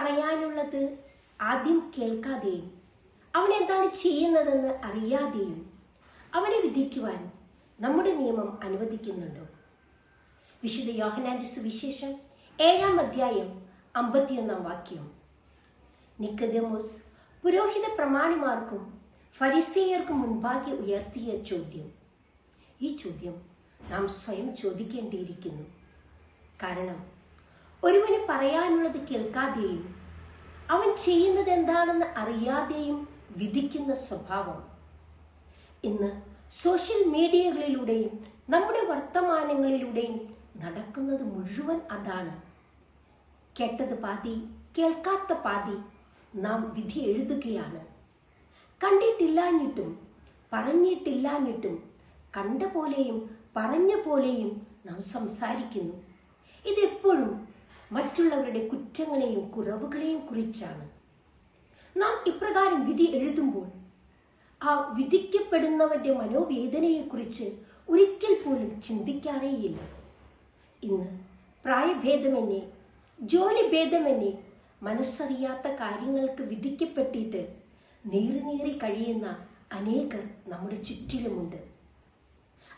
പറയാനുള്ളത് ആദ്യം കേൾക്കാതെയും അവൻ എന്താണ് ചെയ്യുന്നതെന്ന് അറിയാതെയും അവനെ വിധിക്കുവാൻ നമ്മുടെ നിയമം അനുവദിക്കുന്നുണ്ടോ? വിശുദ്ധ യോഹന്നാന്റെ സുവിശേഷം 7-ാം അധ്യായം 51-ാം വാക്യം. നിക്കോദെമോസ് പുരോഹിത പ്രമാണിമാർക്കും ഫരിസേയർക്കും മുൻപാകെ ഉയർത്തിയ ചോദ്യം. ഈ ചോദ്യം നാം സ്വയം ചോദിക്കേണ്ടിയിരിക്കുന്നു. കാരണം ഒരുവന് പറയാനുള്ളത് കേൾക്കാതെയും അവൻ ചെയ്യുന്നത് എന്താണെന്ന് അറിയാതെയും വിധിക്കുന്ന സ്വഭാവം ഇന്ന് സോഷ്യൽ മീഡിയകളിലൂടെയും നമ്മുടെ വർത്തമാനങ്ങളിലൂടെയും നടക്കുന്നത് മുഴുവൻ അതാണ്. കേട്ടത് പാതി, കേൾക്കാത്ത പാതി നാം വിധി എഴുതുകയാണ്. കണ്ടിട്ടില്ലാഞ്ഞിട്ടും പറഞ്ഞിട്ടില്ലാഞ്ഞിട്ടും കണ്ട പോലെയും പറഞ്ഞ പോലെയും നാം സംസാരിക്കുന്നു. ഇതെപ്പോഴും മറ്റുള്ളവരുടെ കുറ്റങ്ങളെയും കുറവുകളെയും കുറിച്ചാണ്. നാം ഇപ്രകാരം വിധി എഴുതുമ്പോൾ ആ വിധിക്കപ്പെടുന്നവന്റെ മനോവേദനയെക്കുറിച്ച് ഒരിക്കൽ പോലും ചിന്തിക്കാറേയില്ല. ഇന്ന് പ്രായഭേദമന്യേ, ജോലി ഭേദമന്യേ മനസ്സറിയാത്ത കാര്യങ്ങൾക്ക് വിധിക്കപ്പെട്ടിട്ട് നീറി കഴിയുന്ന അനേകർ നമ്മുടെ ചുറ്റിലുമുണ്ട്.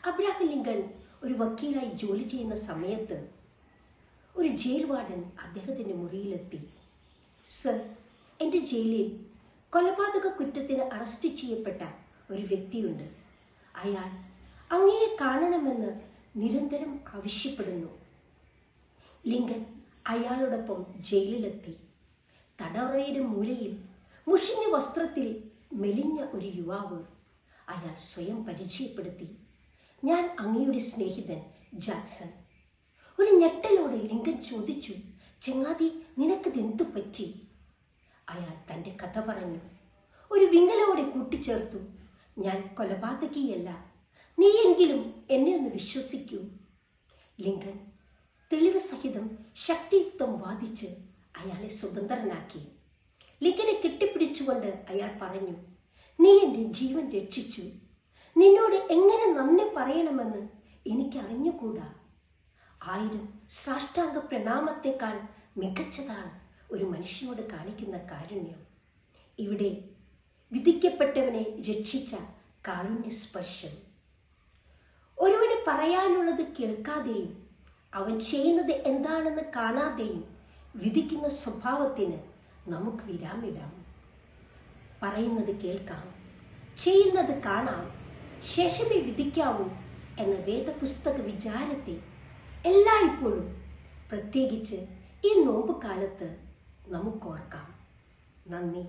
അബ്രഹാം ലിങ്കൺ ഒരു വക്കീലായി ജോലി ചെയ്യുന്ന സമയത്ത് ഒരു ജയിൽ വാർഡൻ അദ്ദേഹത്തിൻ്റെ മുറിയിലെത്തി. സർ, എൻ്റെ ജയിലിൽ കൊലപാതക കുറ്റത്തിന് അറസ്റ്റ് ചെയ്യപ്പെട്ട ഒരു വ്യക്തിയുണ്ട്. അയാൾ അങ്ങയെ കാണണമെന്ന് നിരന്തരം ആവശ്യപ്പെടുന്നു. ലിങ്കൻ അയാളോടൊപ്പം ജയിലിലെത്തി. തടവറയുടെ മൂലയിൽ മുഷിഞ്ഞ വസ്ത്രത്തിൽ മെലിഞ്ഞ ഒരു യുവാവ്. അയാൾ സ്വയം പരിചയപ്പെടുത്തി. ഞാൻ അങ്ങയുടെ സ്നേഹിതൻ ജാക്സൺ. ഒരു ഞെട്ടലോടെ ലിങ്കൻ ചോദിച്ചു, ചങ്ങാതി, നിനക്കിതെന്തു പറ്റി? അയാൾ തൻ്റെ കഥ പറഞ്ഞു. ഒരു വിങ്ങലോടെ കൂട്ടിച്ചേർത്തു, ഞാൻ കൊലപാതകിയല്ല, നീയെങ്കിലും എന്നെ ഒന്ന് വിശ്വസിക്കൂ. ലിങ്കൻ തെളിവ് സഹിതം ശക്തിയുക്തം വാദിച്ച് അയാളെ സ്വതന്ത്രനാക്കി. ലിങ്കനെ കെട്ടിപ്പിടിച്ചുകൊണ്ട് അയാൾ പറഞ്ഞു, നീ എൻ്റെ ജീവൻ രക്ഷിച്ചു. നിന്നോട് എങ്ങനെ നന്ദി പറയണമെന്ന് എനിക്ക് അറിഞ്ഞുകൂടാ. 1000 സാഷ്ടാംഗ പ്രണാമത്തെക്കാൾ മികച്ചതാണ് ഒരു മനുഷ്യനോട് കാണിക്കുന്ന കാരുണ്യം. ഇവിടെ വിധിക്കപ്പെട്ടവനെ രക്ഷിച്ച കാരുണ്യ സ്പർശം. ഒരുവന് പറയാനുള്ളത് കേൾക്കാതെയും അവൻ ചെയ്യുന്നത് എന്താണെന്ന് കാണാതെയും വിധിക്കുന്ന സ്വഭാവത്തിന് നമുക്ക് വിരാമിടാം. പറയുന്നത് കേൾക്കാം, ചെയ്യുന്നത് കാണാം, ശേഷമേ വിധിക്കാവൂ എന്ന വേദപുസ്തക വിചാരത്തെ എല്ലായ്പ്പോഴും, പ്രത്യേകിച്ച് ഈ നോമ്പ് കാലത്ത് നമുക്കോർക്കാം. നന്ദി.